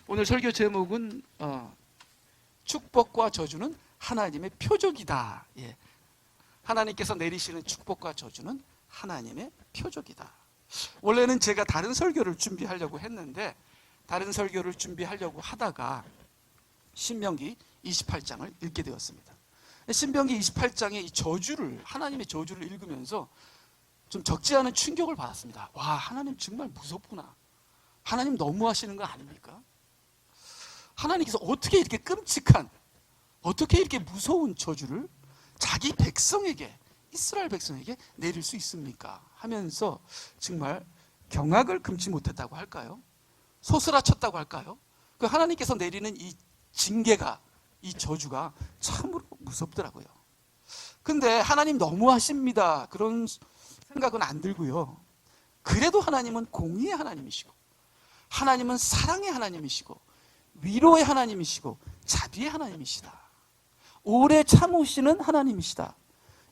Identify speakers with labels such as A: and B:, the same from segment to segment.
A: 오늘 설교 제목은 축복과 저주는 하나님의 표적이다. 예. 하나님께서 내리시는 축복과 저주는 하나님의 표적이다. 원래는 제가 다른 설교를 준비하려고 했는데 다른 설교를 준비하려고 하다가 신명기 28장을 읽게 되었습니다. 신명기 28장의 이 저주를, 하나님의 저주를 읽으면서 좀 적지 않은 충격을 받았습니다. 와, 하나님 정말 무섭구나. 하나님 너무하시는 거 아닙니까? 하나님께서 어떻게 이렇게 끔찍한, 어떻게 이렇게 무서운 저주를 자기 백성에게, 이스라엘 백성에게 내릴 수 있습니까? 하면서 정말 경악을 금치 못했다고 할까요? 소스라쳤다고 할까요? 그 하나님께서 내리는 이 징계가, 이 저주가 참으로 무섭더라고요. 근데 하나님 너무하십니다, 그런 생각은 안 들고요. 그래도 하나님은 공의의 하나님이시고, 하나님은 사랑의 하나님이시고, 위로의 하나님이시고, 자비의 하나님이시다. 오래 참으시는 하나님이시다.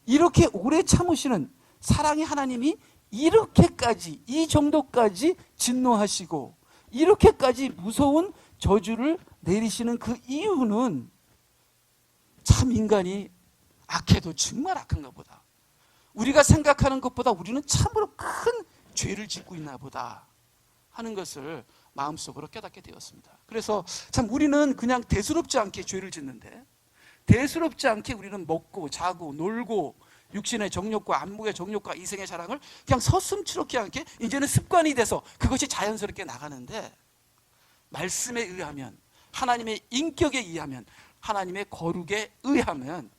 A: 이렇게 오래 참으시는 사랑의 하나님이 이렇게까지, 이 정도까지 진노하시고 이렇게까지 무서운 저주를 내리시는 그 이유는 참 인간이 악해도 정말 악한가 보다. 우리가 생각하는 것보다 우리는 참으로 큰 죄를 짓고 있나 보다 하는 것을 마음속으로 깨닫게 되었습니다. 그래서 참 우리는 그냥 대수롭지 않게 죄를 짓는데, 대수롭지 않게 우리는 먹고 자고 놀고 육신의 정욕과 안목의 정욕과 이생의 사랑을 그냥 서슴치럽지 않게 이제는 습관이 돼서 그것이 자연스럽게 나가는데, 말씀에 의하면, 하나님의 인격에 의하면, 하나님의 거룩에 의하면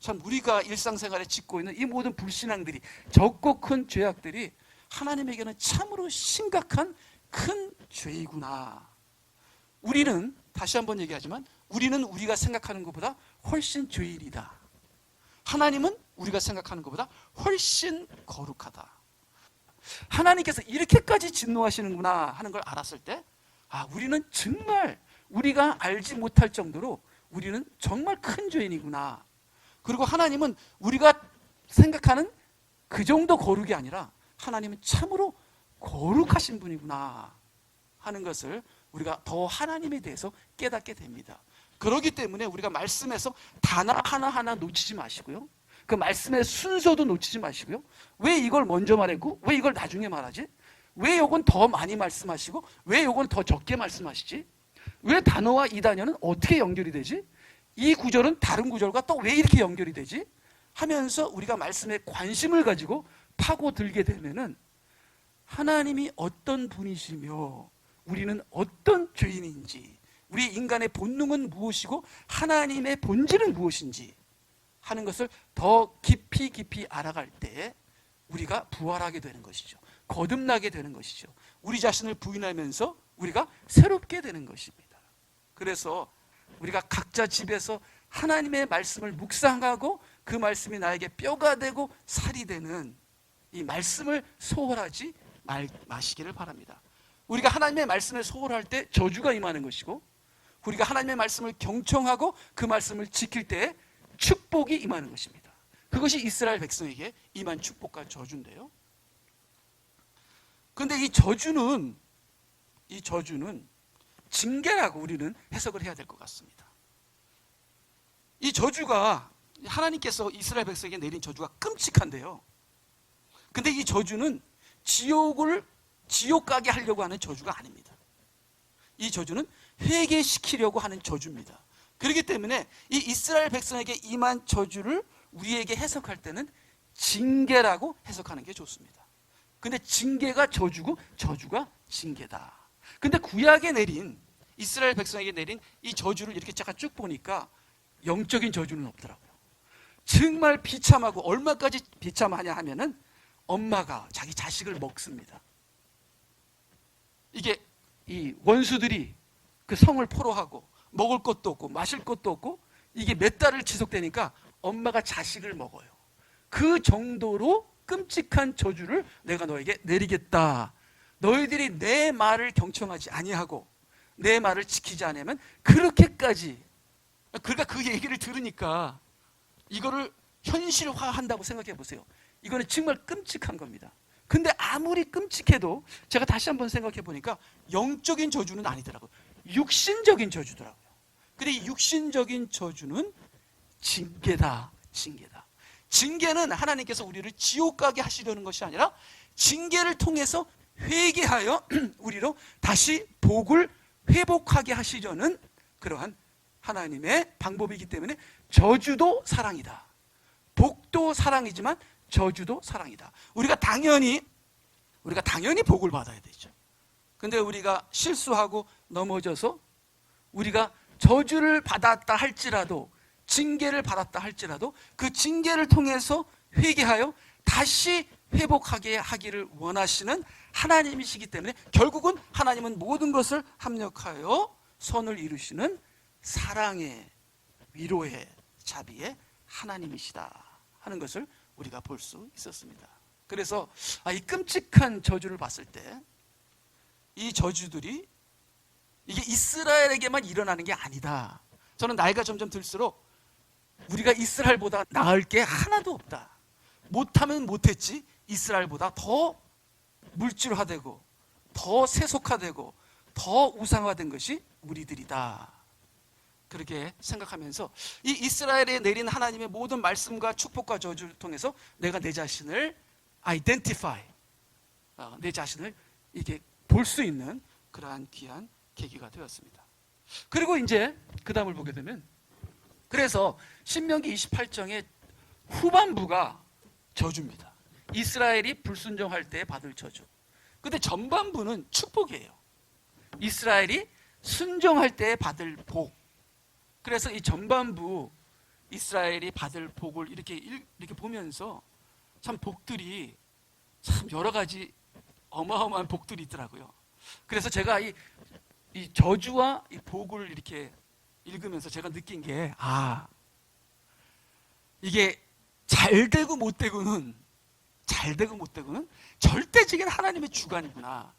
A: 참 우리가 일상생활에 짓고 있는 이 모든 불신앙들이, 적고 큰 죄악들이 하나님에게는 참으로 심각한 큰 죄이구나. 우리는, 다시 한번 얘기하지만, 우리는 우리가 생각하는 것보다 훨씬 죄인이다. 하나님은 우리가 생각하는 것보다 훨씬 거룩하다. 하나님께서 이렇게까지 진노하시는구나 하는 걸 알았을 때, 우리는 정말 우리가 알지 못할 정도로 우리는 정말 큰 죄인이구나. 그리고 하나님은 우리가 생각하는 그 정도 거룩이 아니라 하나님은 참으로 거룩하신 분이구나 하는 것을 우리가 더 하나님에 대해서 깨닫게 됩니다. 그렇기 때문에 우리가 말씀에서 단어 하나하나 놓치지 마시고요, 그 말씀의 순서도 놓치지 마시고요, 왜 이걸 먼저 말했고 왜 이걸 나중에 말하지? 왜 이건 더 많이 말씀하시고 왜 이건 더 적게 말씀하시지? 왜 단어와 이 단어는 어떻게 연결이 되지? 이 구절은 다른 구절과 또 왜 이렇게 연결이 되지? 하면서 우리가 말씀에 관심을 가지고 파고들게 되면은 하나님이 어떤 분이시며 우리는 어떤 죄인인지, 우리 인간의 본능은 무엇이고 하나님의 본질은 무엇인지 하는 것을 더 깊이 알아갈 때 우리가 부활하게 되는 것이죠. 거듭나게 되는 것이죠. 우리 자신을 부인하면서 우리가 새롭게 되는 것입니다. 그래서 우리가 각자 집에서 하나님의 말씀을 묵상하고 그 말씀이 나에게 뼈가 되고 살이 되는 이 말씀을 소홀하지 마시기를 바랍니다. 우리가 하나님의 말씀을 소홀할 때 저주가 임하는 것이고, 우리가 하나님의 말씀을 경청하고 그 말씀을 지킬 때 축복이 임하는 것입니다. 그것이 이스라엘 백성에게 임한 축복과 저주인데요. 그런데 이 저주는 징계라고 우리는 해석을 해야 될 것 같습니다. 이 저주가, 하나님께서 이스라엘 백성에게 내린 저주가 끔찍한데요, 근데 이 저주는 지옥 가게 하려고 하는 저주가 아닙니다. 이 저주는 회개시키려고 하는 저주입니다. 그렇기 때문에 이 이스라엘 백성에게 임한 저주를 우리에게 해석할 때는 징계라고 해석하는 게 좋습니다. 근데 징계가 저주고 저주가 징계다. 근데 구약에 내린, 이스라엘 백성에게 내린 이 저주를 이렇게 잠깐 쭉 보니까 영적인 저주는 없더라고요. 정말 비참하고, 얼마까지 비참하냐 하면은 엄마가 자기 자식을 먹습니다. 이게 이 원수들이 그 성을 포로하고 먹을 것도 없고 마실 것도 없고 이게 몇 달을 지속되니까 엄마가 자식을 먹어요. 그 정도로 끔찍한 저주를 내가 너에게 내리겠다. 너희들이 내 말을 경청하지 아니하고 내 말을 지키지 않으면 그렇게까지. 그러니까 그 얘기를 들으니까 이거를 현실화한다고 생각해 보세요. 이거는 정말 끔찍한 겁니다. 근데 아무리 끔찍해도 제가 다시 한번 생각해 보니까 영적인 저주는 아니더라고요. 육신적인 저주더라고요. 근데 이 육신적인 저주는 징계다. 징계다. 징계는 하나님께서 우리를 지옥 가게 하시려는 것이 아니라 징계를 통해서 회개하여 우리로 다시 복을 회복하게 하시려는 그러한 하나님의 방법이기 때문에 저주도 사랑이다. 복도 사랑이지만 저주도 사랑이다. 우리가 당연히 복을 받아야 되죠. 근데 우리가 실수하고 넘어져서 우리가 저주를 받았다 할지라도, 징계를 받았다 할지라도 그 징계를 통해서 회개하여 다시 회복하게 하기를 원하시는 하나님이시기 때문에 결국은 하나님은 모든 것을 합력하여 선을 이루시는 사랑의, 위로의, 자비의 하나님이시다 하는 것을 우리가 볼 수 있었습니다. 그래서 이 끔찍한 저주를 봤을 때 이 저주들이 이게 이스라엘에게만 일어나는 게 아니다. 저는 나이가 점점 들수록 우리가 이스라엘보다 나을 게 하나도 없다. 못하면 못했지 이스라엘보다 더 물질화되고 더 세속화되고 더 우상화된 것이 우리들이다. 그렇게 생각하면서 이 이스라엘에 내린 하나님의 모든 말씀과 축복과 저주를 통해서 내가 내 자신을 identify, 내 자신을 이렇게 볼 수 있는 그러한 귀한 계기가 되었습니다. 그리고 이제 그 다음을 보게 되면, 그래서 신명기 28장의 후반부가 저주입니다. 이스라엘이 불순종할 때 받을 저주. 근데 전반부는 축복이에요. 이스라엘이 순종할 때 받을 복. 그래서 이 전반부 이스라엘이 받을 복을 이렇게 보면서 참 복들이 참 여러 가지 어마어마한 복들이 있더라고요. 그래서 제가 이 저주와 이 복을 이렇게 읽으면서 제가 느낀 게, 이게 잘 되고 못 되고는 절대적인 하나님의 주관이구나.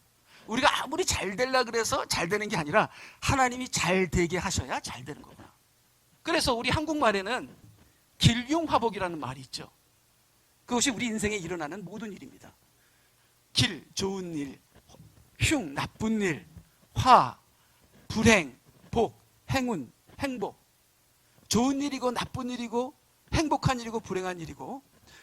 A: 우리가 아무리 잘 되려 그래서 잘 되는 게 아니라 하나님이 잘 되게 하셔야 잘 되는 거구나. 그래서 우리 한국말에는 길흉화복이라는 말이 있죠. 그것이 우리 인생에 일어나는 모든 일입니다. 길, 좋은 일, 흉, 나쁜 일, 화, 불행, 복, 행운, 행복. 좋은 일이고 나쁜 일이고 행복한 일이고 불행한 일이고,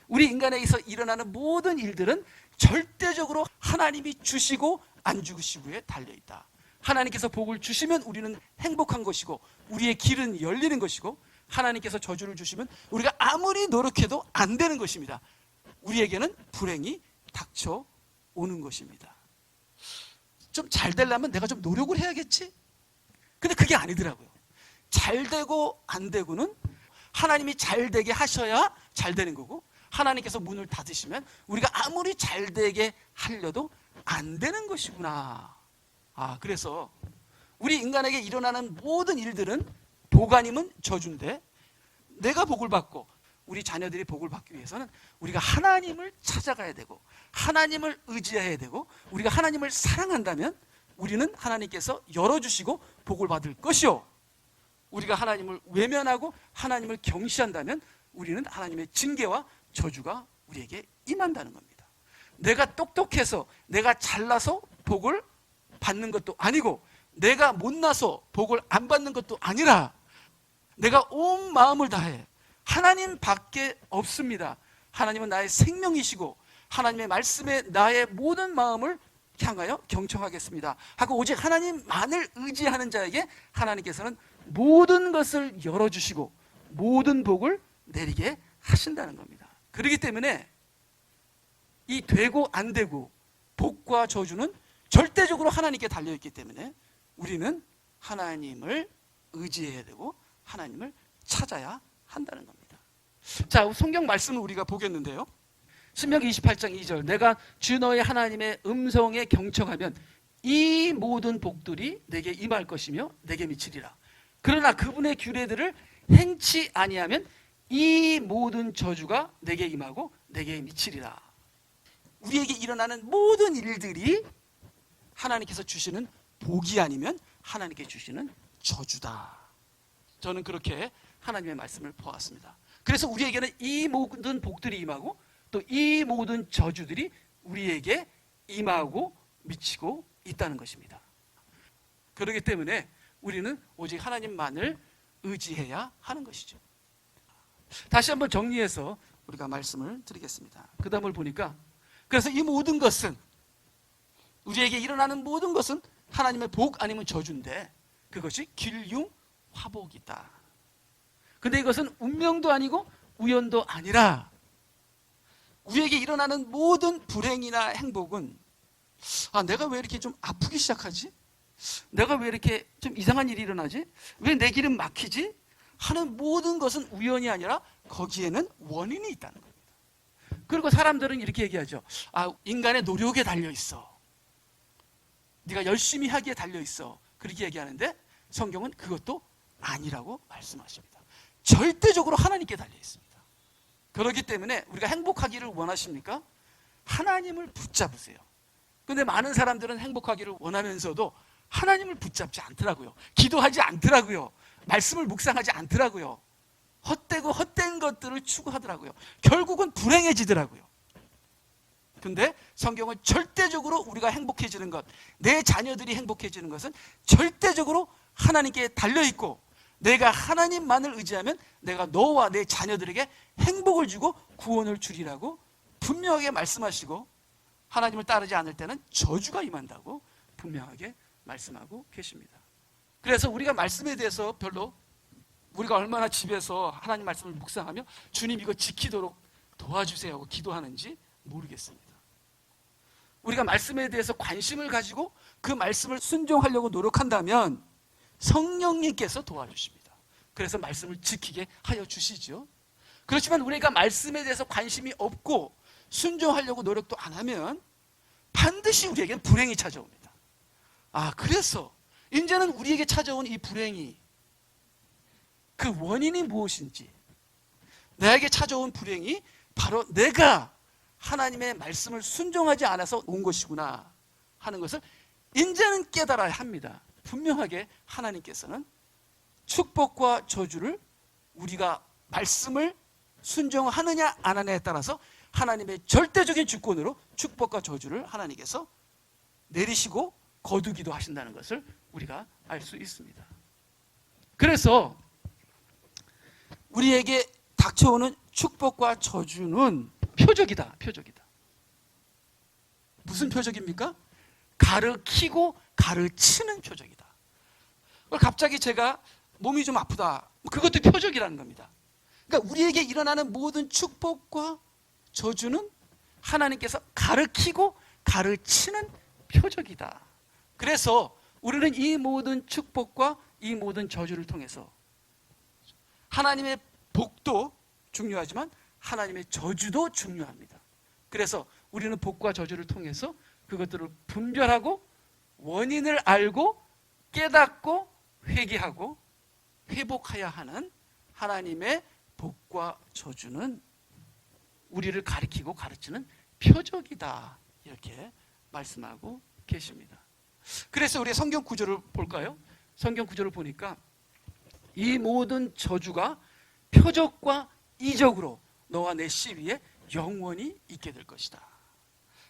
A: 우리 인간에게서 일어나는 모든 일들은 절대적으로 하나님이 주시고 안 주시고에 달려있다. 하나님께서 복을 주시면 우리는 행복한 것이고 우리의 길은 열리는 것이고, 하나님께서 저주를 주시면 우리가 아무리 노력해도 안 되는 것입니다. 우리에게는 불행이 닥쳐오는 것입니다. 좀 잘 되려면 내가 좀 노력을 해야겠지? 근데 그게 아니더라고요. 잘 되고 안 되고는 하나님이 잘 되게 하셔야 잘 되는 거고, 하나님께서 문을 닫으시면 우리가 아무리 잘 되게 하려도 안 되는 것이구나. 그래서 우리 인간에게 일어나는 모든 일들은 복 아니면 저주인데, 내가 복을 받고 우리 자녀들이 복을 받기 위해서는 우리가 하나님을 찾아가야 되고 하나님을 의지해야 되고, 우리가 하나님을 사랑한다면 우리는 하나님께서 열어주시고 복을 받을 것이요, 우리가 하나님을 외면하고 하나님을 경시한다면 우리는 하나님의 징계와 저주가 우리에게 임한다는 겁니다. 내가 똑똑해서 내가 잘나서 복을 받는 것도 아니고, 내가 못나서 복을 안 받는 것도 아니라, 내가 온 마음을 다해 하나님밖에 없습니다. 하나님은 나의 생명이시고 하나님의 말씀에 나의 모든 마음을 향하여 경청하겠습니다 하고 오직 하나님만을 의지하는 자에게 하나님께서는 모든 것을 열어주시고 모든 복을 내리게 하신다는 겁니다. 그렇기 때문에 이 되고 안 되고 복과 저주는 절대적으로 하나님께 달려있기 때문에 우리는 하나님을 의지해야 되고 하나님을 찾아야 한다는 겁니다. 자, 성경 말씀을 우리가 보겠는데요, 신명기 28장 2절, 내가 주 너의 하나님의 음성에 경청하면 이 모든 복들이 내게 임할 것이며 내게 미치리라. 그러나 그분의 규례들을 행치 아니하면 이 모든 저주가 내게 임하고 내게 미치리라. 우리에게 일어나는 모든 일들이 하나님께서 주시는 복이 아니면 하나님께 주시는 저주다. 저는 그렇게 하나님의 말씀을 보았습니다. 그래서 우리에게는 이 모든 복들이 임하고 또 이 모든 저주들이 우리에게 임하고 미치고 있다는 것입니다. 그렇기 때문에 우리는 오직 하나님만을 의지해야 하는 것이죠. 다시 한번 정리해서 우리가 말씀을 드리겠습니다. 그 다음을 보니까, 그래서 이 모든 것은, 우리에게 일어나는 모든 것은 하나님의 복 아니면 저주인데 그것이 길융화복이다. 근데 이것은 운명도 아니고 우연도 아니라 우리에게 일어나는 모든 불행이나 행복은, 내가 왜 이렇게 좀 아프기 시작하지? 내가 왜 이렇게 좀 이상한 일이 일어나지? 왜 내 길은 막히지? 하는 모든 것은 우연이 아니라 거기에는 원인이 있다는 겁니다. 그리고 사람들은 이렇게 얘기하죠. 인간의 노력에 달려있어. 네가 열심히 하기에 달려있어. 그렇게 얘기하는데 성경은 그것도 아니라고 말씀하십니다. 절대적으로 하나님께 달려있습니다. 그렇기 때문에 우리가 행복하기를 원하십니까? 하나님을 붙잡으세요. 근데 많은 사람들은 행복하기를 원하면서도 하나님을 붙잡지 않더라고요. 기도하지 않더라고요. 말씀을 묵상하지 않더라고요. 헛되고 헛된 것들을 추구하더라고요. 결국은 불행해지더라고요. 근데 성경은 절대적으로 우리가 행복해지는 것, 내 자녀들이 행복해지는 것은 절대적으로 하나님께 달려있고, 내가 하나님만을 의지하면 내가 너와 내 자녀들에게 행복을 주고 구원을 주리라고 분명하게 말씀하시고, 하나님을 따르지 않을 때는 저주가 임한다고 분명하게 말씀하고 계십니다. 그래서 우리가 말씀에 대해서 별로, 우리가 얼마나 집에서 하나님 말씀을 묵상하며 주님 이거 지키도록 도와주세요 하고 기도하는지 모르겠습니다. 우리가 말씀에 대해서 관심을 가지고 그 말씀을 순종하려고 노력한다면 성령님께서 도와주십니다. 그래서 말씀을 지키게 하여 주시죠. 그렇지만 우리가 말씀에 대해서 관심이 없고 순종하려고 노력도 안 하면 반드시 우리에게는 불행이 찾아옵니다. 그래서 이제는 우리에게 찾아온 이 불행이, 그 원인이 무엇인지, 나에게 찾아온 불행이 바로 내가 하나님의 말씀을 순종하지 않아서 온 것이구나 하는 것을 이제는 깨달아야 합니다. 분명하게 하나님께서는 축복과 저주를, 우리가 말씀을 순종하느냐 안 하느냐에 따라서 하나님의 절대적인 주권으로 축복과 저주를 하나님께서 내리시고 거두기도 하신다는 것을 우리가 알 수 있습니다. 그래서 우리에게 닥쳐오는 축복과 저주는 표적이다. 무슨 표적입니까? 가르치고 가르치는 표적이다. 갑자기 제가 몸이 좀 아프다. 그것도 표적이라는 겁니다. 그러니까 우리에게 일어나는 모든 축복과 저주는 하나님께서 가르치고 가르치는 표적이다. 그래서 우리는 이 모든 축복과 이 모든 저주를 통해서 하나님의 복도 중요하지만 하나님의 저주도 중요합니다. 그래서 우리는 복과 저주를 통해서 그것들을 분별하고 원인을 알고 깨닫고 회개하고 회복해야 하는 하나님의 복과 저주는 우리를 가리키고 가르치는 표적이다. 이렇게 말씀하고 계십니다. 그래서 우리 성경 구절을 볼까요? 성경 구절을 보니까 이 모든 저주가 표적과 이적으로 너와 내 씨 위에 영원히 있게 될 것이다.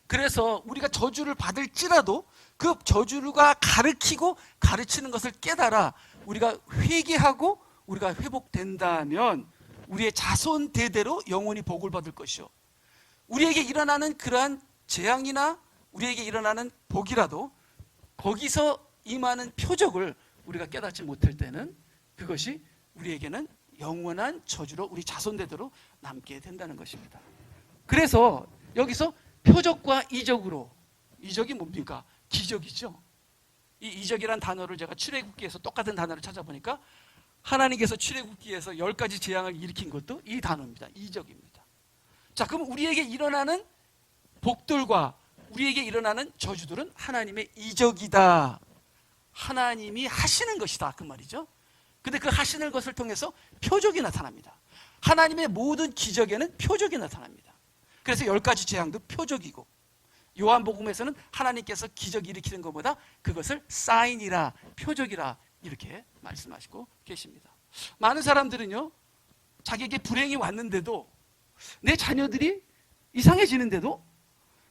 A: 그래서 우리가 저주를 받을지라도 그 저주가 가르치고 가르치는 것을 깨달아 우리가 회개하고 우리가 회복된다면 우리의 자손 대대로 영원히 복을 받을 것이요, 우리에게 일어나는 그러한 재앙이나 우리에게 일어나는 복이라도 거기서 임하는 표적을 우리가 깨닫지 못할 때는 그것이 우리에게는 영원한 저주로 우리 자손 대대로 남게 된다는 것입니다. 그래서 여기서 표적과 이적으로, 이적이 뭡니까? 기적이죠. 이 이적이란 단어를 제가 출애굽기에서 똑같은 단어를 찾아보니까 하나님께서 출애굽기에서 10가지 재앙을 일으킨 것도 이 단어입니다. 이적입니다. 자, 그럼 우리에게 일어나는 복들과 우리에게 일어나는 저주들은 하나님의 이적이다. 하나님이 하시는 것이다. 그 말이죠. 근데 그 하시는 것을 통해서 표적이 나타납니다. 하나님의 모든 기적에는 표적이 나타납니다. 그래서 10가지 재앙도 표적이고, 요한복음에서는 하나님께서 기적 일으키는 것보다 그것을 사인이라, 표적이라 이렇게 말씀하시고 계십니다. 많은 사람들은요, 자기에게 불행이 왔는데도, 내 자녀들이 이상해지는데도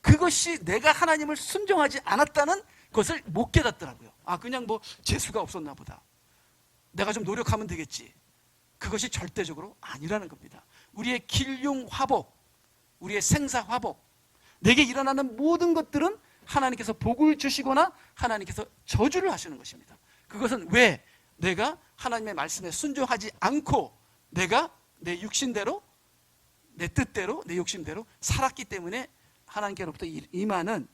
A: 그것이 내가 하나님을 순종하지 않았다는 것을 못 깨닫더라고요. 그냥 뭐 재수가 없었나 보다, 내가 좀 노력하면 되겠지. 그것이 절대적으로 아니라는 겁니다. 우리의 길흉 화복, 우리의 생사 화복, 내게 일어나는 모든 것들은 하나님께서 복을 주시거나 하나님께서 저주를 하시는 것입니다. 그것은 왜? 내가 하나님의 말씀에 순종하지 않고 내가 내 육신대로, 내 뜻대로, 내 욕심대로 살았기 때문에 하나님께로부터 임하는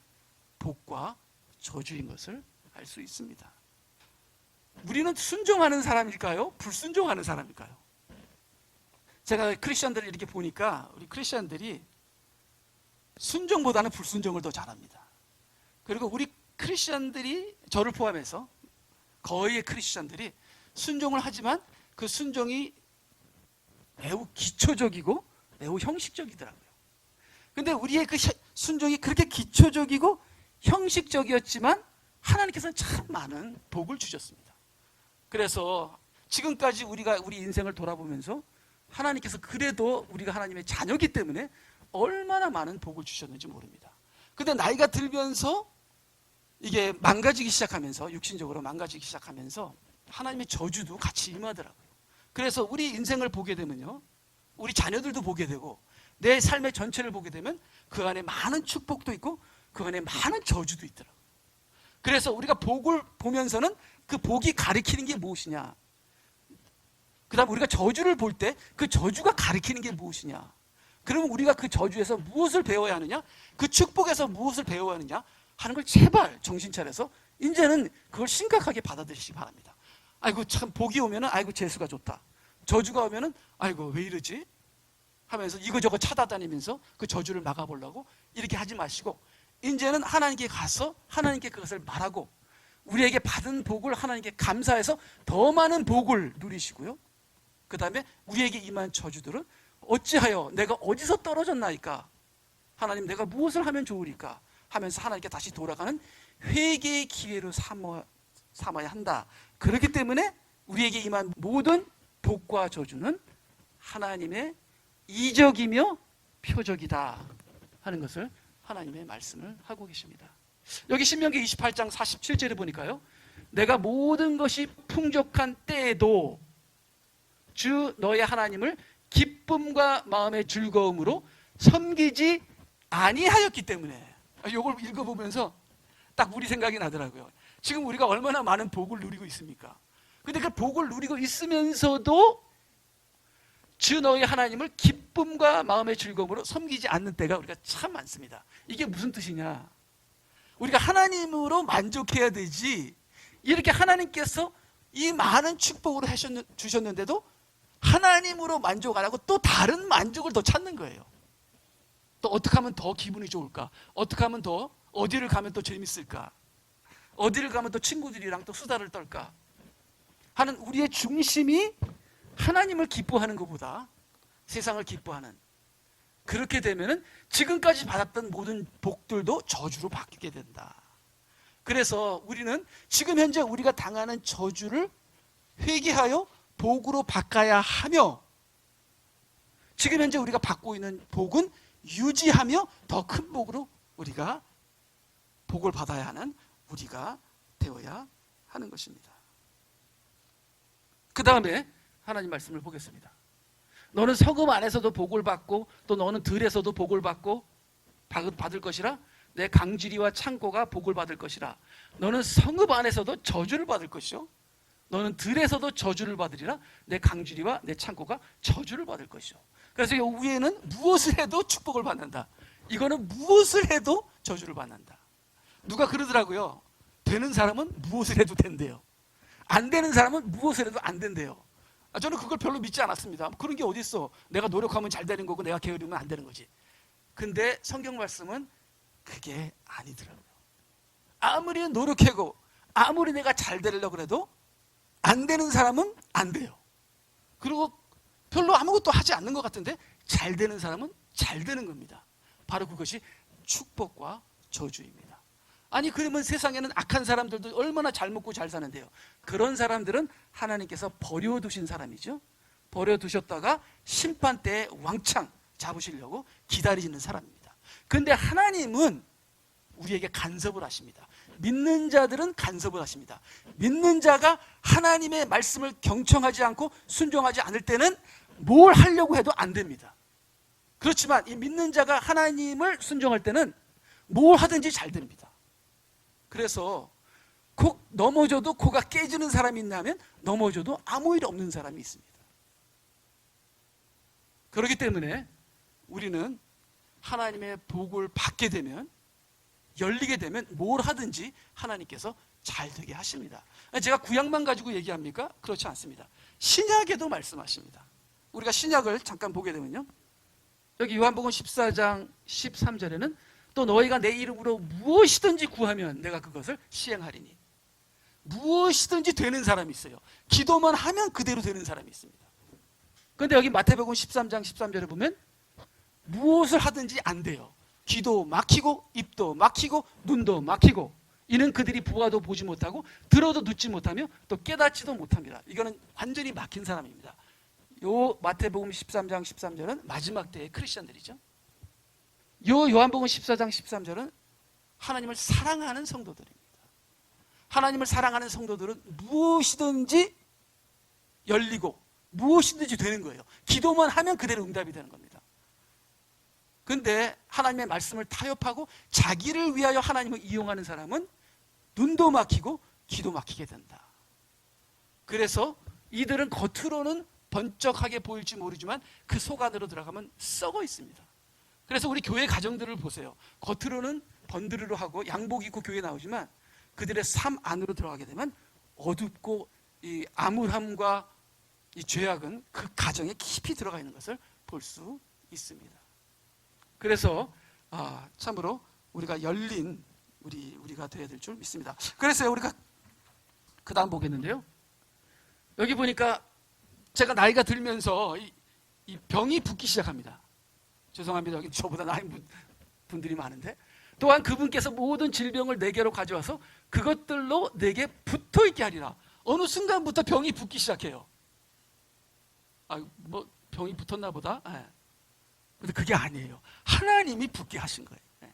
A: 복과 저주인 것을 알 수 있습니다. 우리는 순종하는 사람일까요? 불순종하는 사람일까요? 제가 크리스천들을 이렇게 보니까 우리 크리스천들이 순종보다는 불순종을 더 잘합니다. 그리고 우리 크리스천들이, 저를 포함해서 거의의 크리스천들이 순종을 하지만 그 순종이 매우 기초적이고 매우 형식적이더라고요. 근데 우리의 그 순종이 그렇게 기초적이고 형식적이었지만 하나님께서는 참 많은 복을 주셨습니다. 그래서 지금까지 우리가 우리 인생을 돌아보면서 하나님께서 그래도 우리가 하나님의 자녀이기 때문에 얼마나 많은 복을 주셨는지 모릅니다. 근데 나이가 들면서 이게 망가지기 시작하면서, 육신적으로 망가지기 시작하면서 하나님의 저주도 같이 임하더라고요. 그래서 우리 인생을 보게 되면요, 우리 자녀들도 보게 되고 내 삶의 전체를 보게 되면 그 안에 많은 축복도 있고 그 안에 많은 저주도 있더라고요. 그래서 우리가 복을 보면서는 그 복이 가리키는 게 무엇이냐, 그 다음 우리가 저주를 볼 때 그 저주가 가리키는 게 무엇이냐, 그러면 우리가 그 저주에서 무엇을 배워야 하느냐, 그 축복에서 무엇을 배워야 하느냐 하는 걸 제발 정신 차려서 이제는 그걸 심각하게 받아들이시기 바랍니다. 아이고 참, 복이 오면은 아이고 재수가 좋다, 저주가 오면은 아이고 왜 이러지 하면서 이거저거 찾아다니면서 그 저주를 막아보려고 이렇게 하지 마시고, 이제는 하나님께 가서 하나님께 그것을 말하고 우리에게 받은 복을 하나님께 감사해서 더 많은 복을 누리시고요, 그 다음에 우리에게 임한 저주들은 어찌하여 내가 어디서 떨어졌나이까, 하나님 내가 무엇을 하면 좋으리까 하면서 하나님께 다시 돌아가는 회개의 기회로 삼아야 한다. 그렇기 때문에 우리에게 임한 모든 복과 저주는 하나님의 이적이며 표적이다 하는 것을 하나님의 말씀을 하고 계십니다. 여기 신명기 28장 47절에 보니까요, 내가 모든 것이 풍족한 때에도 주 너의 하나님을 기쁨과 마음의 즐거움으로 섬기지 아니하였기 때문에, 이걸 읽어보면서 딱 우리 생각이 나더라고요. 지금 우리가 얼마나 많은 복을 누리고 있습니까? 근데 그 복을 누리고 있으면서도 주 너희 하나님을 기쁨과 마음의 즐거움으로 섬기지 않는 때가 우리가 참 많습니다. 이게 무슨 뜻이냐, 우리가 하나님으로 만족해야 되지, 이렇게 하나님께서 이 많은 축복으로 주셨는데도 하나님으로 만족 안 하고 또 다른 만족을 더 찾는 거예요. 또 어떻게 하면 더 기분이 좋을까, 어떻게 하면 더, 어디를 가면 또 재밌을까, 어디를 가면 또 친구들이랑 또 수다를 떨까 하는 우리의 중심이 하나님을 기뻐하는 것보다 세상을 기뻐하는, 그렇게 되면은 지금까지 받았던 모든 복들도 저주로 바뀌게 된다. 그래서 우리는 지금 현재 우리가 당하는 저주를 회개하여 복으로 바꿔야 하며, 지금 현재 우리가 받고 있는 복은 유지하며 더 큰 복으로 우리가 복을 받아야 하는 우리가 되어야 하는 것입니다. 그 다음에 하나님 말씀을 보겠습니다. 너는 성읍 안에서도 복을 받고 또 너는 들에서도 복을 받고 받을 것이라, 내 강지리와 창고가 복을 받을 것이라. 너는 성읍 안에서도 저주를 받을 것이요, 너는 들에서도 저주를 받으리라. 내 강지리와 내 창고가 저주를 받을 것이요. 그래서 이 위에는 무엇을 해도 축복을 받는다, 이거는 무엇을 해도 저주를 받는다. 누가 그러더라고요. 되는 사람은 무엇을 해도 된대요, 안 되는 사람은 무엇을 해도 안 된대요. 저는 그걸 별로 믿지 않았습니다. 그런 게 어디 있어, 내가 노력하면 잘 되는 거고 내가 게으르면 안 되는 거지. 근데 성경 말씀은 그게 아니더라고요. 아무리 노력하고 아무리 내가 잘 되려고 해도 안 되는 사람은 안 돼요. 그리고 별로 아무것도 하지 않는 것 같은데 잘 되는 사람은 잘 되는 겁니다. 바로 그것이 축복과 저주입니다. 아니 그러면 세상에는 악한 사람들도 얼마나 잘 먹고 잘 사는데요, 그런 사람들은 하나님께서 버려두신 사람이죠. 버려두셨다가 심판 때에 왕창 잡으시려고 기다리는 사람입니다. 그런데 하나님은 우리에게 간섭을 하십니다. 믿는 자들은 간섭을 하십니다. 믿는 자가 하나님의 말씀을 경청하지 않고 순종하지 않을 때는 뭘 하려고 해도 안 됩니다. 그렇지만 이 믿는 자가 하나님을 순종할 때는 뭘 하든지 잘 됩니다. 그래서 콕 넘어져도 코가 깨지는 사람이 있냐면 넘어져도 아무 일 없는 사람이 있습니다. 그렇기 때문에 우리는 하나님의 복을 받게 되면, 열리게 되면 뭘 하든지 하나님께서 잘 되게 하십니다. 제가 구약만 가지고 얘기합니까? 그렇지 않습니다. 신약에도 말씀하십니다. 우리가 신약을 잠깐 보게 되면요, 여기 요한복음 14장 13절에는 또 너희가 내 이름으로 무엇이든지 구하면 내가 그것을 시행하리니. 무엇이든지 되는 사람이 있어요. 기도만 하면 그대로 되는 사람이 있습니다. 그런데 여기 마태복음 13장 13절에 보면 무엇을 하든지 안 돼요. 귀도 막히고 입도 막히고 눈도 막히고 이는 그들이 보아도 보지 못하고 들어도 듣지 못하며 또 깨닫지도 못합니다. 이거는 완전히 막힌 사람입니다. 요 마태복음 13장 13절은 마지막 때의 크리스천들이죠. 요 요한복음 14장 13절은 하나님을 사랑하는 성도들입니다. 하나님을 사랑하는 성도들은 무엇이든지 열리고 무엇이든지 되는 거예요. 기도만 하면 그대로 응답이 되는 겁니다. 그런데 하나님의 말씀을 타협하고 자기를 위하여 하나님을 이용하는 사람은 눈도 막히고 귀도 막히게 된다. 그래서 이들은 겉으로는 번쩍하게 보일지 모르지만 그 속 안으로 들어가면 썩어 있습니다. 그래서 우리 교회 가정들을 보세요. 겉으로는 번드르르 하고 양복 입고 교회 나오지만 그들의 삶 안으로 들어가게 되면 어둡고 이 암울함과 이 죄악은 그 가정에 깊이 들어가 있는 것을 볼 수 있습니다. 그래서 참으로 우리가 열린 우리가 되어야 될 줄 믿습니다. 그래서 우리가 그 다음 보겠는데요, 여기 보니까 제가 나이가 들면서 이 병이 붓기 시작합니다. 죄송합니다. 여기 저보다 나이 분들이 많은데, 또한 그분께서 모든 질병을 내게로 가져와서 그것들로 내게 붙어있게 하리라. 어느 순간부터 병이 붓기 시작해요. 뭐 병이 붙었나 보다. 근데 그게 아니에요. 하나님이 붙게 하신 거예요.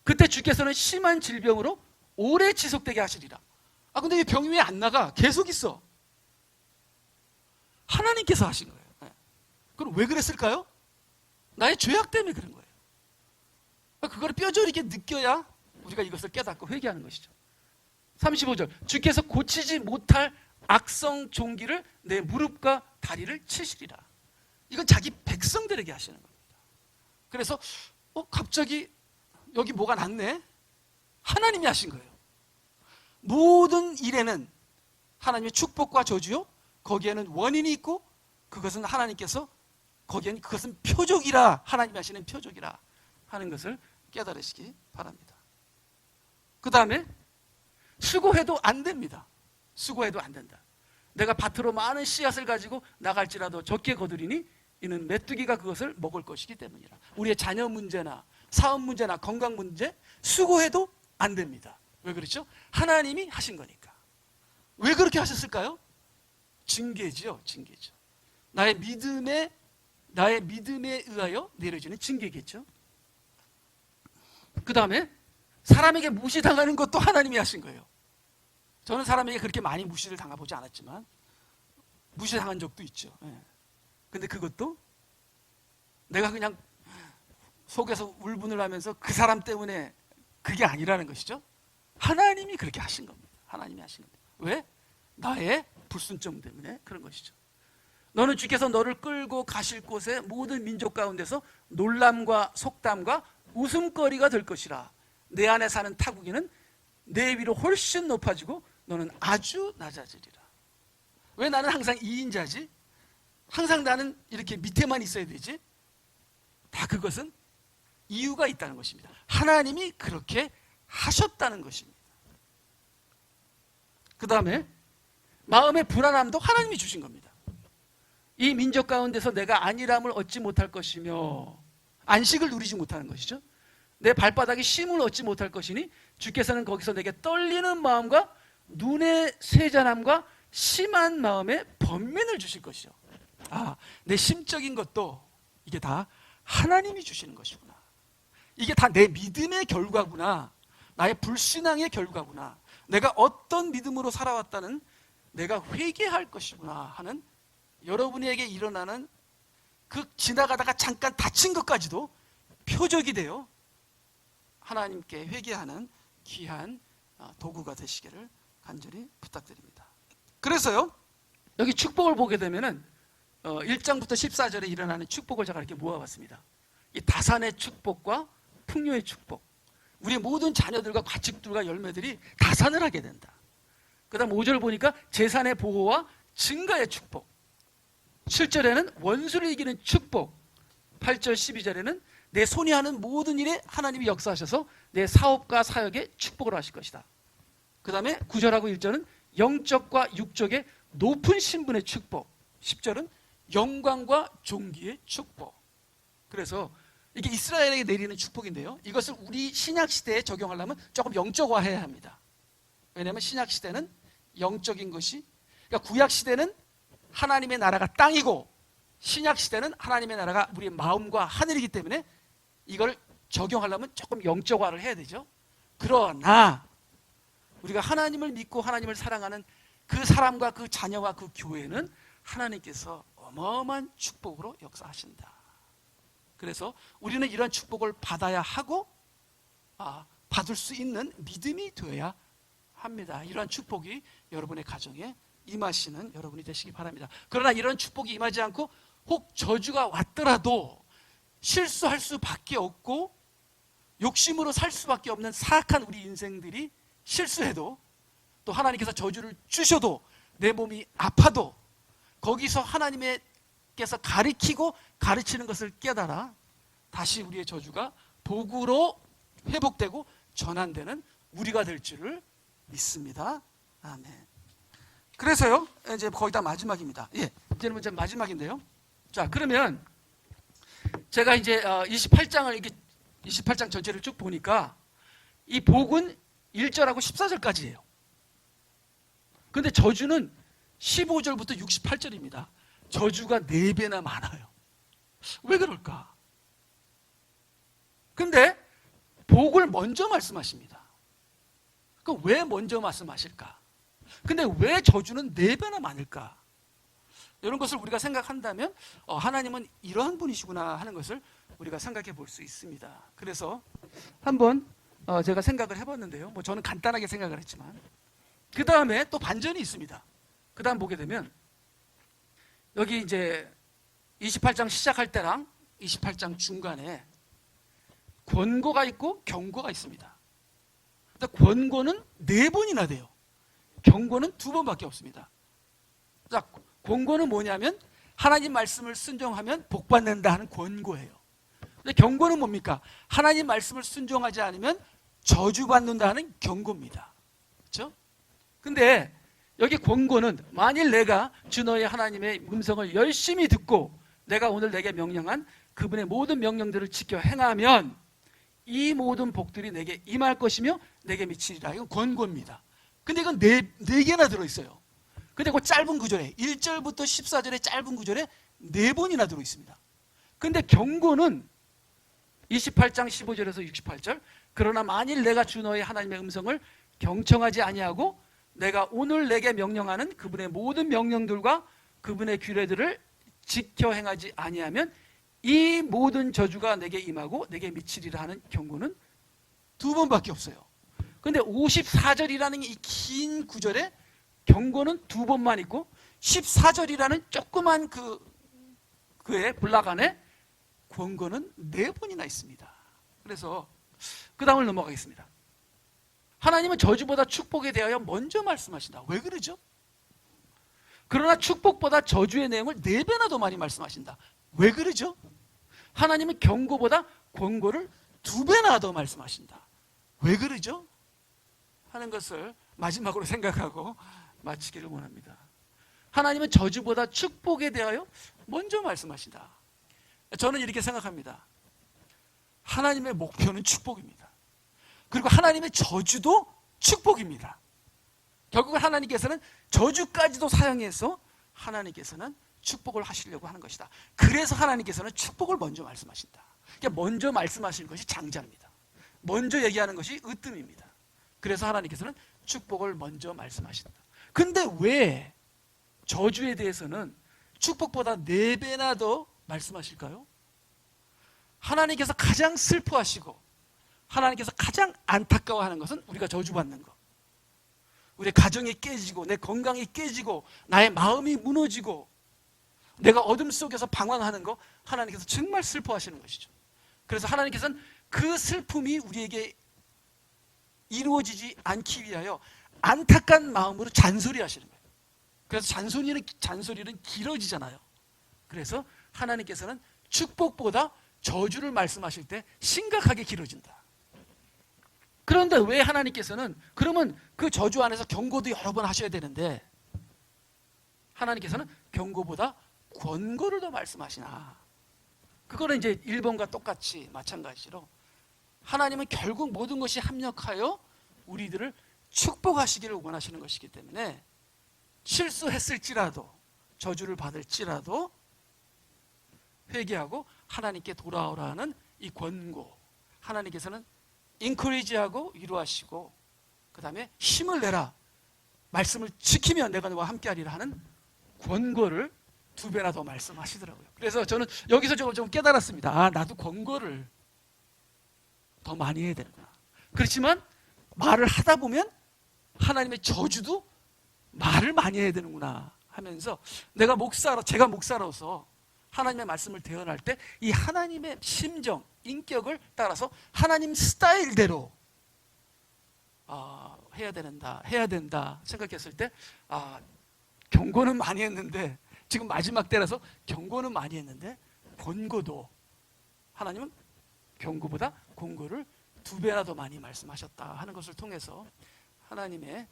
A: 그때 주께서는 심한 질병으로 오래 지속되게 하시리라. 근데 이 병이 왜 안 나가? 계속 있어. 하나님께서 하신 거예요. 그럼 왜 그랬을까요? 나의 죄악 때문에 그런 거예요. 그걸 뼈저리게 느껴야 우리가 이것을 깨닫고 회개하는 것이죠. 35절, 주께서 고치지 못할 악성 종기를 내 무릎과 다리를 치시리라. 이건 자기 백성들에게 하시는 겁니다. 그래서 갑자기 여기 뭐가 났네? 하나님이 하신 거예요. 모든 일에는 하나님의 축복과 저주요, 거기에는 원인이 있고 그것은 하나님께서 거기에는 그것은 표적이라, 하나님이 하시는 표적이라 하는 것을 깨달으시기 바랍니다. 그 다음에 수고해도 안 됩니다. 수고해도 안 된다. 내가 밭으로 많은 씨앗을 가지고 나갈지라도 적게 거두리니 이는 메뚜기가 그것을 먹을 것이기 때문이라. 우리의 자녀 문제나 사업 문제나 건강 문제, 수고해도 안 됩니다. 왜 그렇죠? 하나님이 하신 거니까. 왜 그렇게 하셨을까요? 징계지요, 징계죠. 나의 믿음에 의하여 내려지는 징계겠죠. 그 다음에 사람에게 무시당하는 것도 하나님이 하신 거예요. 저는 사람에게 그렇게 많이 무시를 당해보지 않았지만 무시당한 적도 있죠. 근데 그것도 내가 그냥 속에서 울분을 하면서 그 사람 때문에 그게 아니라는 것이죠. 하나님이 그렇게 하신 겁니다. 하나님이 하신 겁니다. 왜? 나의 불순종 때문에 그런 것이죠. 너는 주께서 너를 끌고 가실 곳에 모든 민족 가운데서 놀람과 속담과 웃음거리가 될 것이라. 내 안에 사는 타국이는 내 위로 훨씬 높아지고 너는 아주 낮아지리라. 왜 나는 항상 2인자지? 항상 나는 이렇게 밑에만 있어야 되지? 다 그것은 이유가 있다는 것입니다. 하나님이 그렇게 하셨다는 것입니다. 그 다음에 마음의 불안함도 하나님이 주신 겁니다. 이 민족 가운데서 내가 안일함을 얻지 못할 것이며 안식을 누리지 못하는 것이죠. 내 발바닥이 쉼을 얻지 못할 것이니 주께서는 거기서 내게 떨리는 마음과 눈의 세잔함과 심한 마음의 번민을 주실 것이죠. 내 심적인 것도 이게 다 하나님이 주시는 것이구나. 이게 다 내 믿음의 결과구나. 나의 불신앙의 결과구나. 내가 어떤 믿음으로 살아왔다는 내가 회개할 것이구나 하는 여러분에게 일어나는 그 지나가다가 잠깐 다친 것까지도 표적이 되어 하나님께 회개하는 귀한 도구가 되시기를 간절히 부탁드립니다. 그래서요, 여기 축복을 보게 되면은 1장부터 14절에 일어나는 축복을 제가 이렇게 모아봤습니다. 이 다산의 축복과 풍요의 축복, 우리 모든 자녀들과 가축들과 열매들이 다산을 하게 된다. 그 다음 5절 보니까 재산의 보호와 증가의 축복, 7절에는 원수를 이기는 축복, 8절 12절에는 내 손이 하는 모든 일에 하나님이 역사하셔서 내 사업과 사역에 축복을 하실 것이다. 그 다음에 9절하고 1절은 영적과 육적의 높은 신분의 축복, 10절은 영광과 존귀의 축복. 그래서 이게 이스라엘에게 내리는 축복인데요, 이것을 우리 신약시대에 적용하려면 조금 영적화해야 합니다. 왜냐하면 신약시대는 영적인 것이, 그러니까 구약시대는 하나님의 나라가 땅이고 신약시대는 하나님의 나라가 우리의 마음과 하늘이기 때문에 이걸 적용하려면 조금 영적화를 해야 되죠. 그러나 우리가 하나님을 믿고 하나님을 사랑하는 그 사람과 그 자녀와 그 교회는 하나님께서 어마어마한 축복으로 역사하신다. 그래서 우리는 이런 축복을 받아야 하고 받을 수 있는 믿음이 되어야 합니다. 이러한 축복이 여러분의 가정에 임하시는 여러분이 되시기 바랍니다. 그러나 이런 축복이 임하지 않고 혹 저주가 왔더라도 실수할 수밖에 없고 욕심으로 살 수밖에 없는 사악한 우리 인생들이 실수해도, 또 하나님께서 저주를 주셔도, 내 몸이 아파도 거기서 하나님께서 가르치고 가르치는 것을 깨달아 다시 우리의 저주가 복으로 회복되고 전환되는 우리가 될 줄을 믿습니다. 아멘. 그래서요, 이제 거의 다 마지막입니다. 이제는 이제 마지막인데요. 자, 그러면 제가 이제 28장을 이렇게 28장 전체를 쭉 보니까 이 복은 1절하고 14절까지예요. 근데 저주는 15절부터 68절입니다. 저주가 4배나 많아요. 왜 그럴까? 근데 복을 먼저 말씀하십니다. 그럼 왜 먼저 말씀하실까? 근데 왜 저주는 4배나 많을까? 이런 것을 우리가 생각한다면 하나님은 이러한 분이시구나 하는 것을 우리가 생각해 볼 수 있습니다. 그래서 한번 제가 생각을 해봤는데요. 저는 간단하게 생각을 했지만 그 다음에 또 반전이 있습니다. 그 다음 보게 되면 여기 이제 28장 시작할 때랑 28장 중간에 권고가 있고 경고가 있습니다. 근데 권고는 4번이나 돼요. 경고는 2번밖에 없습니다. 자, 권고는 뭐냐면 하나님 말씀을 순종하면 복 받는다 하는 권고예요. 근데 경고는 뭡니까? 하나님 말씀을 순종하지 않으면 저주받는다 하는 경고입니다. 그렇죠? 근데 여기 권고는 만일 내가 주 너의 하나님의 음성을 열심히 듣고 내가 오늘 내게 명령한 그분의 모든 명령들을 지켜 행하면 이 모든 복들이 내게 임할 것이며 내게 미치리라. 이건 권고입니다. 근데 이건 네 개나 들어있어요. 근데 그 짧은 구절에 1절부터 14절의 짧은 구절에 4번이나 들어있습니다. 근데 경고는 28장 15절에서 68절, 그러나 만일 내가 주 너의 하나님의 음성을 경청하지 아니하고 내가 오늘 내게 명령하는 그분의 모든 명령들과 그분의 규례들을 지켜 행하지 아니하면 이 모든 저주가 내게 임하고 내게 미치리라 하는 경고는 2번밖에 없어요. 근데 54절이라는 이 긴 구절에 경고는 2번만 있고 14절이라는 조그만 그의 블락 안에 권고는 4번이나 있습니다. 그래서 그 다음을 넘어가겠습니다. 하나님은 저주보다 축복에 대하여 먼저 말씀하신다. 왜 그러죠? 그러나 축복보다 저주의 내용을 4배나 더 많이 말씀하신다. 왜 그러죠? 하나님은 경고보다 권고를 2배나 더 말씀하신다. 왜 그러죠? 하는 것을 마지막으로 생각하고 마치기를 원합니다. 하나님은 저주보다 축복에 대하여 먼저 말씀하신다. 저는 이렇게 생각합니다. 하나님의 목표는 축복입니다. 그리고 하나님의 저주도 축복입니다. 결국은 하나님께서는 저주까지도 사용해서 하나님께서는 축복을 하시려고 하는 것이다. 그래서 하나님께서는 축복을 먼저 말씀하신다. 그러니까 먼저 말씀하시는 것이 장자입니다. 먼저 얘기하는 것이 으뜸입니다. 그래서 하나님께서는 축복을 먼저 말씀하신다. 근데 왜 저주에 대해서는 축복보다 4배나 더 말씀하실까요? 하나님께서 가장 슬퍼하시고 하나님께서 가장 안타까워하는 것은 우리가 저주받는 것, 우리의 가정이 깨지고 내 건강이 깨지고 나의 마음이 무너지고 내가 어둠 속에서 방황하는 거, 하나님께서 정말 슬퍼하시는 것이죠. 그래서 하나님께서는 그 슬픔이 우리에게 이루어지지 않기 위하여 안타까운 마음으로 잔소리하시는 거예요. 그래서 잔소리는 길어지잖아요. 그래서 하나님께서는 축복보다 저주를 말씀하실 때 심각하게 길어진다. 그런데 왜 하나님께서는, 그러면 그 저주 안에서 경고도 여러 번 하셔야 되는데 하나님께서는 경고보다 권고를 더 말씀하시나? 그거는 이제 1번과 똑같이 마찬가지로 하나님은 결국 모든 것이 합력하여 우리들을 축복하시기를 원하시는 것이기 때문에 실수했을지라도 저주를 받을지라도 회개하고 하나님께 돌아오라는 이 권고, 하나님께서는 인커리지하고 위로하시고 그 다음에 힘을 내라, 말씀을 지키면 내가 너와 함께하리라 하는 권고를 2배나 더 말씀하시더라고요. 그래서 저는 여기서 좀 깨달았습니다. 나도 권고를 더 많이 해야 되는구나. 그렇지만 말을 하다 보면 하나님의 저주도 말을 많이 해야 되는구나 하면서 제가 목사로서 하나님의 말씀을 대언할 때 이 하나님의 심정, 인격을 따라서 하나님 스타일대로 해야 된다 생각했을 때 경고는 많이 했는데, 지금 마지막 때라서 경고는 많이 했는데 권고도 하나님은 경고보다 권고를 2배나 더 많이 말씀하셨다 하는 것을 통해서 하나님의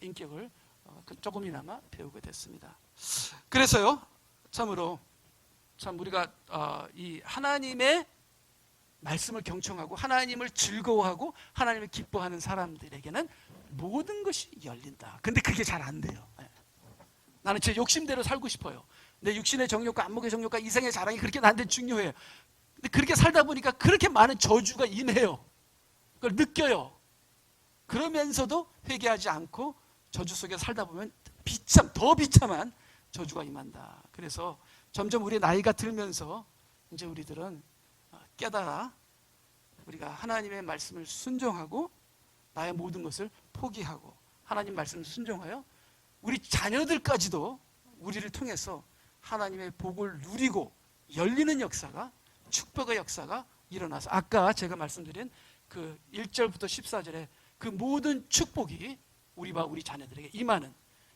A: 인격을 조금이나마 배우게 됐습니다. 그래서요, 참으로 우리가 이 하나님의 말씀을 경청하고 하나님을 즐거워하고 하나님을 기뻐하는 사람들에게는 모든 것이 열린다. 근데 그게 잘 안 돼요. 나는 제 욕심대로 살고 싶어요. 내 육신의 정욕과 안목의 정욕과 이생의 자랑이 그렇게 나한테 중요해요. 근데 그렇게 살다 보니까 그렇게 많은 저주가 임해요. 그걸 느껴요. 그러면서도 회개하지 않고 저주 속에 살다 보면 더 비참한 저주가 임한다. 그래서 점점 우리 나이가 들면서 이제 우리들은 깨달아 우리가 하나님의 말씀을 순종하고 나의 모든 것을 포기하고 하나님 말씀을 순종하여 우리 자녀들까지도 우리를 통해서 하나님의 복을 누리고 열리는 역사가, 축복의 역사가 일어나서 아까 제가 말씀드린 그 1절부터 14절에 그 모든 축복이 우리와 우리 자녀들에게 임하는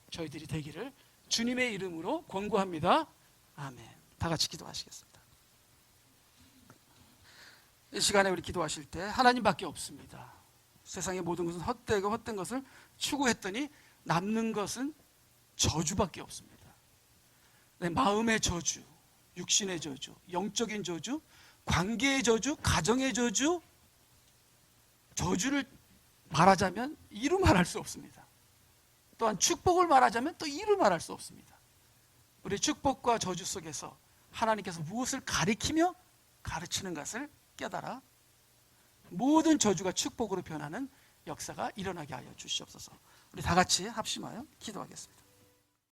A: 저희들이 되기를 주님의 이름으로 권고합니다. 아멘. 다 같이 기도하시겠습니다. 이 시간에 우리 기도하실 때 하나님밖에 없습니다. 세상의 모든 것은 헛되고 헛된 것을 추구했더니 남는 것은 저주밖에 없습니다. 내 마음의 저주, 육신의 저주, 영적인 저주, 관계의 저주, 가정의 저주, 저주를 말하자면 이루 말할 수 없습니다. 또한 축복을 말하자면 또 이루 말할 수 없습니다. 우리 축복과 저주 속에서 하나님께서 무엇을 가리키며 가르치는 것을 깨달아 모든 저주가 축복으로 변하는 역사가 일어나게 하여 주시옵소서. 우리 다 같이 합심하여 기도하겠습니다.